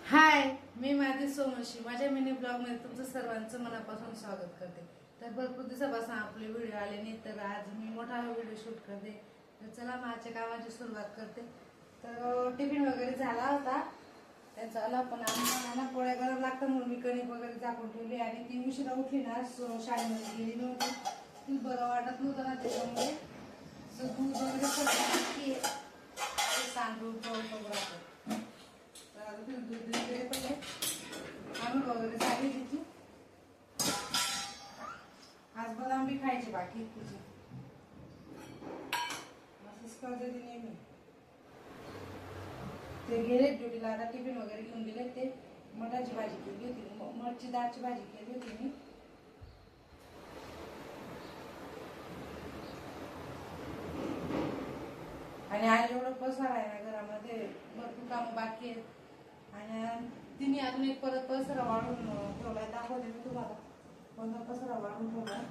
हाय, मी माझी सोमशी माझ्या mini blog मध्ये तुमचं सर्वांचं मनापासून स्वागत करते. तर भरपूर दिवसापासून आपले व्हिडिओ आले नाही, तर आज मी मोठा व्हिडिओ शूट करते. तर चला माझ्या कामाची सुरुवात करते. तर टिफिन वगैरे झाला होता त्यांचा आला, पण आम्हाला पोळ्या गरम लागतात म्हणून मी कणिक वगैरे झाकून ठेवली. आणि ती उशिरा उठली ना, शाळेमध्ये गेली नव्हती, ती बरं वाटत नव्हतं ना, त्याच्यामुळे दूध वगैरे सगळं सांडून थोडं राहतं. तर आता दूध वगैरे पण आहे, आंघोळ वगैरे झाली तिची. आज बदाम बी खायचे बाकी तिची, असंच करते ती नेहमी. ते गेले ड्युटीला, आता टिफिन वगैरे घेऊन गेले. ते मटाची भाजी केली होती, मटची डाळची भाजी केली होती मी. आणि आज एवढं पसारा आहे ना घरामध्ये, भरपूर कामं बाकी आहेत. आणि तिने अजून एक परत पसारा वाढून ठेवलाय, दाखवते मी तुम्हाला कोणता पसारा वाढून ठेवलाय.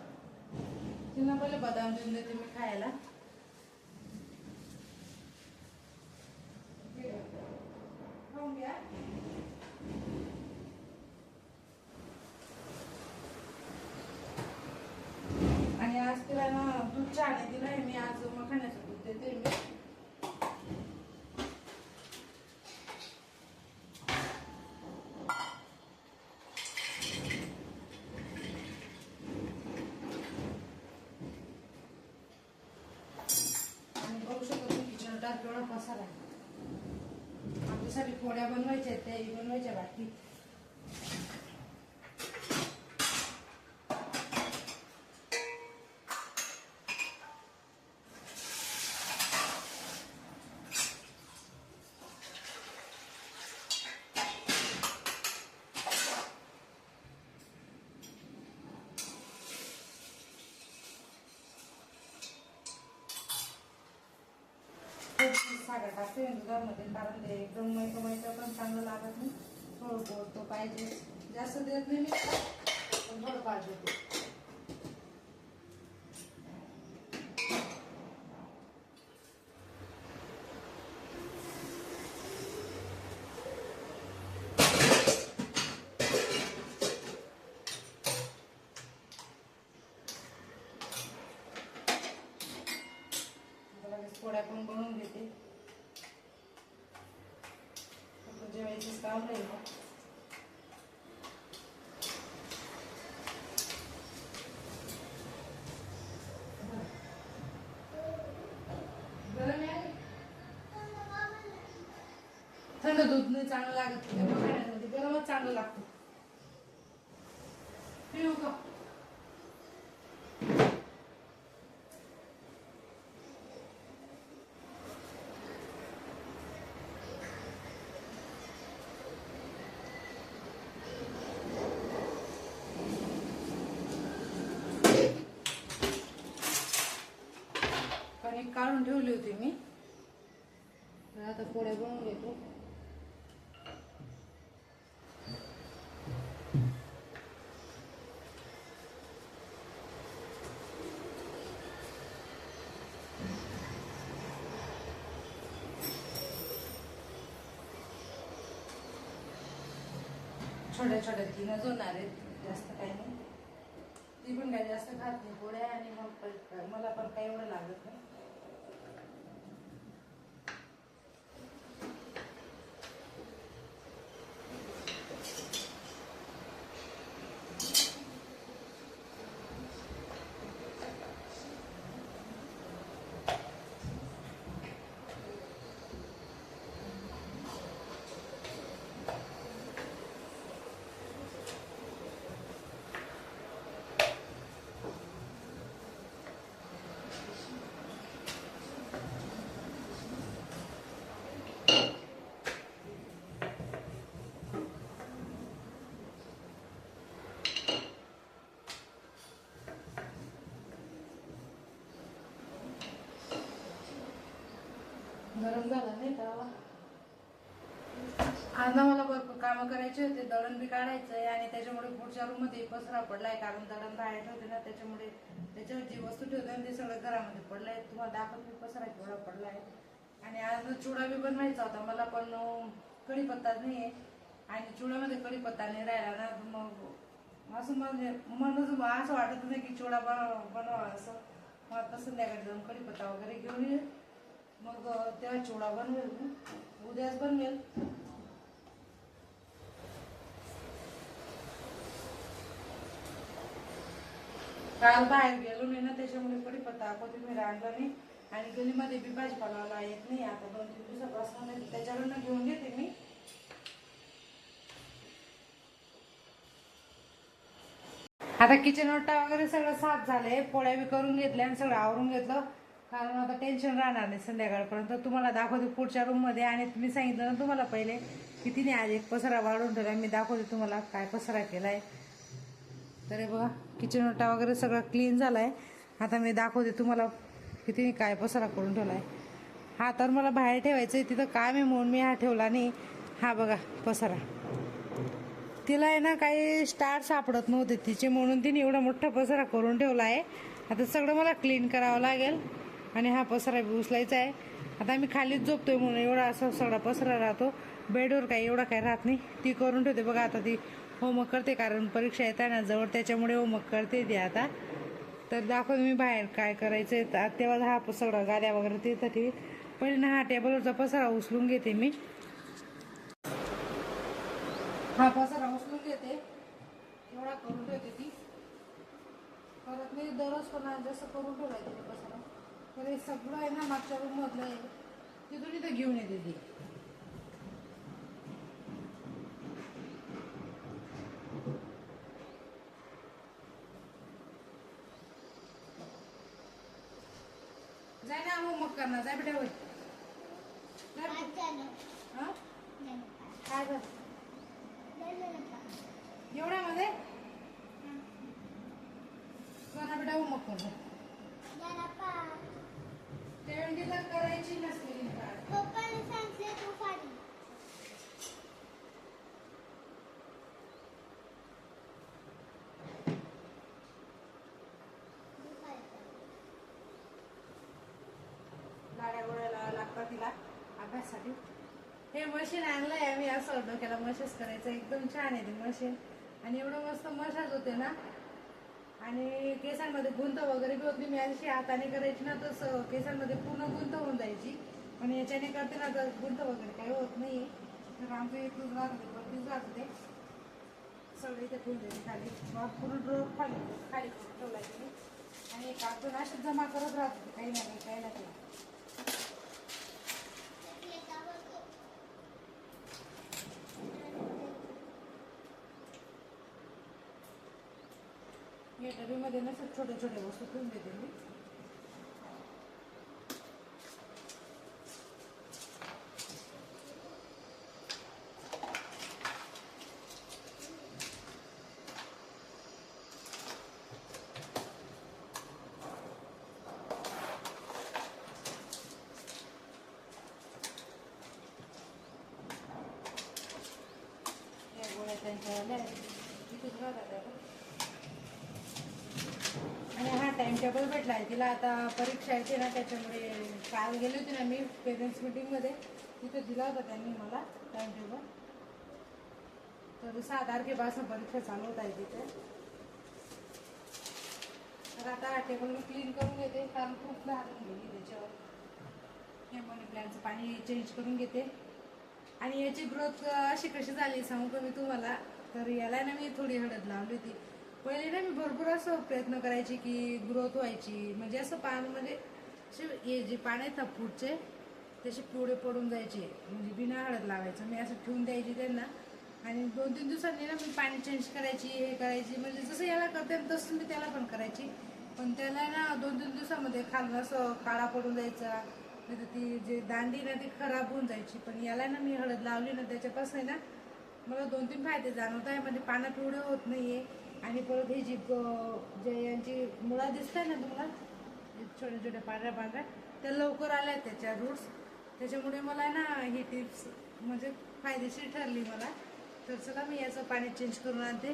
तिला पहिले बदाम देऊन देते मी खायला. खाऊन घ्या. आणि आज तिला ना दूध चहा नाही दिलाय मी, आज मखाण्याचं दूध देते मी. बघू शकतो किचन टाक एवढा पसारा आहे. आपल्यासाठी पोळ्या बनवायच्या, त्याही बनवायच्या बाकी. साखर टाकते दुधामध्ये, कारण ते एकदम मैदा पण चांगलं लागत नाही. थोडं तो पाहिजे, जास्त देत नाही मी, पण थोडं पाहिजे ते. पोळ्या पण बनवून घेते, जेवायचंच काम राहील. थंड दूध नाही चांगलं लागत, गरमच चांगलं लागतं. पिऊ का? कणिक काढून ठेवली होती मी, तर आता पोळ्या बनवून घेतो. छोट्या छोट्या तीनच होणार आहेत, जास्त काही नाही. ती पण काही जास्त खात नाही पोळ्या, आणि मग मला पण काही एवढं लागत नाही. गरम झाला नाही तवा. आज ना मला भरपूर कामं करायचे होते, दळण बी काढायचं आहे. आणि त्याच्यामुळे पुढच्या रूम मध्ये पसरा पडलाय, कारण दळण बाहेर ठेवते ना, त्याच्यामुळे त्याच्यावर जी वस्तू ठेवते ते सगळं घरामध्ये पडलंय. तुम्हाला दाखवते पसरा केवढा पडलाय. आणि आज चुडा बी बनवायचा होता मला, पण कढीपत्ताच नाहीये. आणि चिवड्यामध्ये कढीपत्ता नाही राहिला ना मग असं म्हणजे म्हणून असं वाटत नाही की चिवडा बनवा असं. मग आता संध्याकाळी जाऊन कढीपत्ता वगैरे घेऊन येईल, मग तेव्हा चिवडा बनवेल मी, उद्याच बनवेल. काल बाहेर गेलो नाही ना, त्याच्यामुळे कढीपत्ता कोथिंबीर आणलं नाही. आणि गलीमध्ये बी भाजीपाला येत नाही आता 2-3 दिवसापासून, त्याच्याकडनं घेऊन घेते मी. आता किचन ओटा वगैरे सगळं साफ झालंय, पोळ्या बी करून घेतल्या आणि सगळं आवरून घेतलं. कारण आता टेन्शन राहणार नाही संध्याकाळपर्यंत. तुम्हाला दाखवते पुढच्या रूममध्ये. आणि तुम्ही सांगितलं ना तुम्हाला पहिले की तिने आज एक पसारा वाढून ठेवला, मी दाखवते तुम्हाला काय पसारा केलाय. तर हे बघा, किचन ओटा वगैरे सगळं क्लीन झालाय. आता मी दाखवते तुम्हाला की तिने काय पसारा करून ठेवलाय. हा तर मला बाहेर ठेवायचंय, तिथं काम आहे म्हणून मी हा ठेवला नाही. हा बघा पसारा, तिला आहे ना काही स्टार सापडत नव्हते तिचे, म्हणून तिने एवढा मोठा पसारा करून ठेवला आहे. आता सगळं मला क्लीन करावं लागेल आणि हा पसारा बी उचलायचा आहे. आता आम्ही खालीच झोपतोय म्हणून एवढा असा सगळा पसारा राहतो. बेडवर काही एवढा काही राहत नाही. ती करून ठेवते बघा. आता ती होमवर्क करते, कारण परीक्षा येत आहे ना जवळ, त्याच्यामुळे होमवर्क करते ती आता. तर दाखवते मी बाहेर काय करायचं तेव्हा हा सगळा गाद्या वगैरे तिथं ठेवी. पहिले ना हा टेबलवरचा पसारा उचलून घेते मी. हा पसारा उचलून घेते, एवढा करून ठेवते ती. परत मी दररोज पण जसं करून ठेवायचं ते पसारा. तर हे सगळं आहे ना मागच्या रूम मधलं आहे, तिथून इथं घेऊन येते ती. जाय ना होमवर्क करणार, जाय बेटा. काय कर एवढ्यामध्ये करा बेटा होमवर्क कर. तर करायची नसते. गाड्या गोळ्याला लागतात तिला अभ्यासासाठी. हे मशीन आणलंय आम्ही, असं डोक्याला मशाज करायचं. एकदम छान आहे ते मशीन, आणि एवढं मस्त मशाज होते ना. आणि केसांमध्ये गुंत वगैरे बी होत नाही. मी अशी हाताने करायची ना तर केसांमध्ये पूर्ण गुंत होऊन जायची, आणि याच्याने करते ना तर गुंत वगैरे काही होत नाही. तर आमचं इथून वरतीच राहतं ते सगळं. इथे ठेवून द्यायचे खाली, पूर्ण ड्रॉप खाली खाली करून ठेवलाय मी. आणि कागद असे जमा करत राहते काही ना काही काही ना काही. या डबीमध्ये ना छोटे छोटे वस्तू ठेवून देते मी. या गोळ्या त्यांच्या इथेच राहतात. आणि हा टाइम टेबल भेटला आहे तिला. आता परीक्षा येते ना, त्याच्यामुळे काल गेली होती ना मी पेरेंट्स मीटिंगमध्ये, तिथे दिला होता त्यांनी मला टाइम टेबल. तर 6 तारखेपासून परीक्षा चालू होत आहे तिथे. तर आता हा टेबल मी क्लीन करून घेते, कारण खूप घालून गेली त्याच्यावर. हे मनी प्लॅनचं पाणी चेंज करून घेते. आणि याची ग्रोथ अशी कशी झाली सांगू का मी तुम्हाला. तर याला ना मी थोडी हळद लावली होती. पहिले ना मी भरपूर असं प्रयत्न करायची की ग्रोथ व्हायची, म्हणजे असं पान म्हणजे हे जे पान आहेत ना पुढचे त्याचे पिवळे पडून जायचे, म्हणजे बिना हळद लावायचं मी असं ठेवून द्यायची त्यांना. आणि 2-3 दिवसांनी ना मी पाणी चेंज करायची, हे करायची, म्हणजे जसं याला करते तसं मी त्याला पण करायची. पण त्याला ना 2-3 दिवसामध्ये खालून असं काळा पडून जायचा, नाही तर ती जे दांडी ना ती खराब होऊन जायची. पण याला ना मी हळद लावली ना त्याच्यापासून ना मला 2-3 फायदे जाणवत आहे. म्हणजे पानं पिवळे होत नाहीये. आणि परत ही जी जे यांची मुळा दिसत ना तुम्हाला, छोट्या छोट्या पांढऱ्या पांढऱ्या, त्या लवकर आल्या त्याच्या रूट्स. त्याच्यामुळे मला ना ही टिप्स म्हणजे फायदेशीर ठरली मला. तर चला मी याचं पाणी चेंज करून आणते.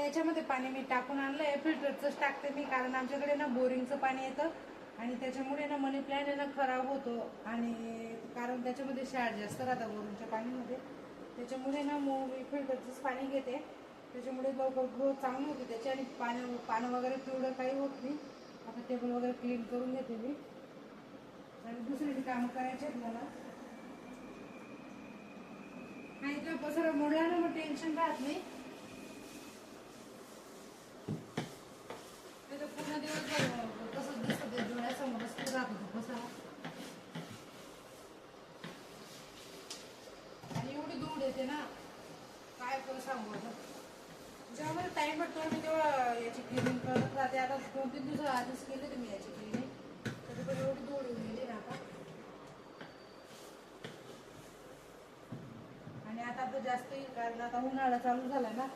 आता याच्यामध्ये पाणी मी टाकून आणलं आहे, फिल्टरचंच टाकते मी, कारण आमच्याकडे ना बोरिंगचं पाणी येतं आणि त्याच्यामुळे ना मनी प्लॅन्ट आहे ना खराब होतो, आणि कारण त्याच्यामध्ये क्षार जास्त राहतात बोरिंगच्या पाणीमध्ये, त्याच्यामुळे ना मग मी फिल्टरचंच पाणी घेते. त्याच्यामुळे लवकर ग्रोथ चांगली होती त्याची, आणि पानं वगैरे पिवळं काही होत नाही. आता टेबल वगैरे क्लीन करून घेते मी, आणि दुसरी कामं करायची आहेत मला. आणि इथं पसरा मोडला ना मग टेन्शन राहत नाही. ते पूर्ण दिवस तसंच दिसतं, ते डोळ्यासमोरच राहत होतं पसरा. आणि एवढी धूळ येते ना, काय पण सांगू आता. जेव्हा मला टाईम भेटतो मी तेव्हा याची क्लिनिंग करत राहते. आता 2-3 दिवस आधीच केली मी याची क्लिनिंग, तरी पण एवढी धूळ येऊन गेली ना आता. आणि आता तर जास्त येईल, कारण आता उन्हाळा चालू झाला ना,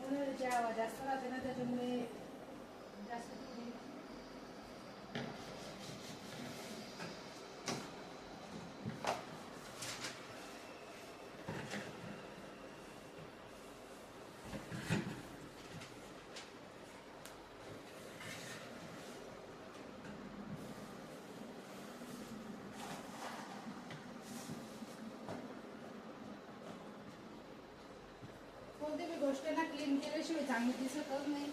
उन्हाळ्याची हवा जास्त राहते ना, त्याच्यामुळे जास्त धूळ येईल. कोणती बी गोष्ट ना क्लीन केल्याशिवाय चांगली दिसतच नाही.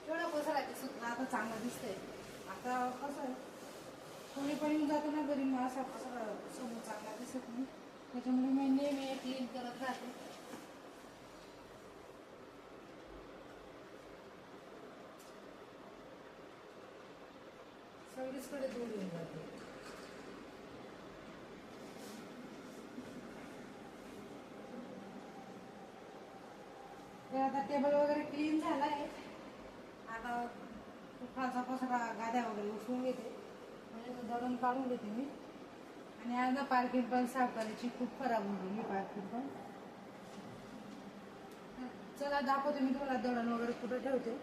एवढा पसारा दिसत आता चांगला दिसतंय. आता कसं आहे, कोणी पण येऊन जातो ना घरी, मग असा पसारा समोर चांगला दिसत नाही, त्याच्यामुळे मी नेहमी क्लीन करत राहते. सगळीचकडे धूळ येऊन जाते. आता टेबल वगैरे क्लीन झाला आहे. आता खालचा पसारा गाद्या वगैरे उचलून घेते, म्हणजे दळण काढून घेते मी. आणि आज ना पार्किंग पण साफ करायची, खूप खराब होऊन गेली पार्किंग पण. चला दाखवते मी तुम्हाला दळण वगैरे कुठं ठेवते.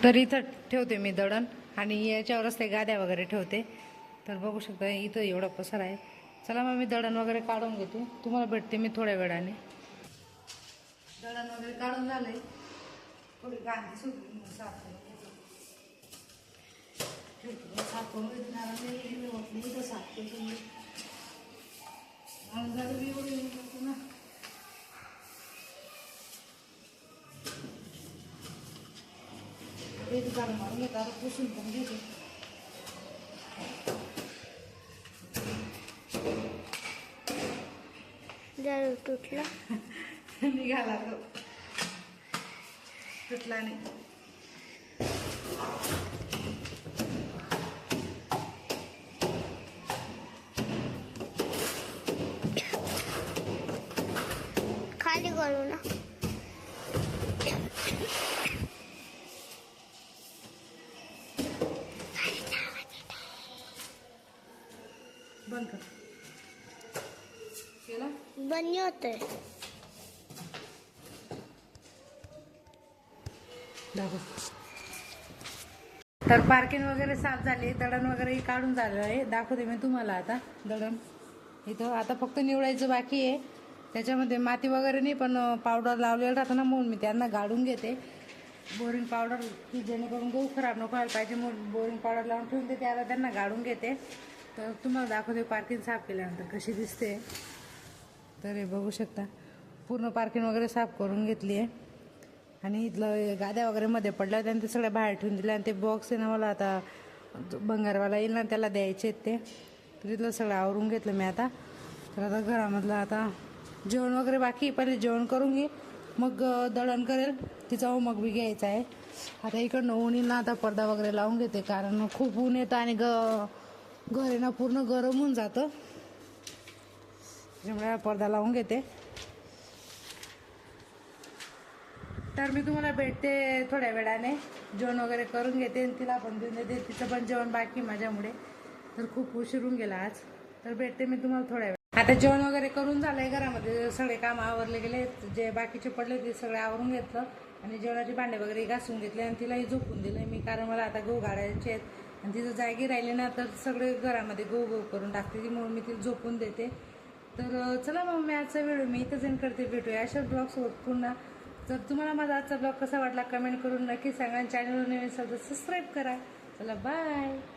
तर इथं ठेवते मी दळण, आणि याच्यावरच ते गाद्या वगैरे ठेवते. तर बघू शकता इथं एवढा पसारा आहे. चला मग मी दळण वगैरे काढून घेते, तुम्हाला भेटते मी थोड्या वेळाने. दळण वगैरे काढून झालंय, थोडी गांधी सुटली साफ करून घेते. साफ करून घेते, कारण होत नाही तर साफ करून झाडू एवढी ना. ते झाडू मारून घेतात, आता पुसून पण घेते. झाडू तुटला निघाला तो, तुटला नाही. खाली करू ना. बंद कर. केला बंद होतंय. तर पार्किंग वगैरे साफ झाली, दळण वगैरे काढून झालं आहे. दाखवते मी तुम्हाला आता दळण. इथं आता फक्त निवडायचं बाकी आहे. त्याच्यामध्ये माती वगैरे नाही, पण पावडर लावलेलं राहतं ना, म्हणून मी त्यांना गाडून घेते. बोरिंग पावडर, की जेणेकरून गहू खराब नको व्हायला पाहिजे, म्हणून बोरिंग पावडर लावून ठेवून देते. आता त्यांना गाडून घेते. तर तुम्हाला दाखवते पार्किंग साफ केल्यानंतर कशी दिसते. तर हे बघू शकता, पूर्ण पार्किंग वगैरे साफ करून घेतली आहे. आणि इथलं गाद्या वगैरे मध्ये पडल्या होत्या, आणि ते सगळ्या बाहेर ठेवून दिल्या. आणि ते बॉक्स आहे ना, मला आता बंगारवाला येईल ना, त्याला द्यायचे आहेत ते. तर इथलं सगळं आवरून घेतलं मी आता. तर आता घरामधलं आता जेवण वगैरे बाकी, पहिले जेवण करून घे, मग दळण करेल. तिचा होमवर्क बी घ्यायचा आहे. आता इकडनं ऊन येईल ना, आता पडदा वगैरे लावून घेते, कारण खूप ऊन येतं आणि घर आहे ना पूर्ण गरम होऊन जातं. त्यामुळे पडदा लावून घेते. तर मी तुम्हाला भेटते थोड्या वेळाने. जेवण वगैरे करून घेते आणि तिला पण देऊन देते. तिचं पण जेवण बाकी माझ्यामुळे, तर खूप उशीर होऊन गेला आज. तर भेटते मी तुम्हाला थोड्या वेळ. आता जेवण वगैरे करून झालंय, घरामध्ये सगळे काम आवरले गेले. जे बाकीचे पडले ते सगळे आवरून घेतलं, आणि जेवणाचे भांडे वगैरे घासून घेतले, आणि तिलाही झोपून दिले मी, कारण मला आता गहू गाळायचे आहेत. आणि तिचं जागी राहिले ना, तर सगळे घरामध्ये गहू करून टाकते ती, म्हणून मी तिला झोपून देते. तर चला मग मी आजचा व्हिडिओ मी इथंच एंड करते. भेटूया अशा ब्लॉगसोबत पुन्हा. जर तुम्हाला माझा आजचा ब्लॉग कसा वाटला कमेंट करून नक्की सांगा. चॅनलवर नवीन असाल तर सबस्क्राईब करा. चला बाय.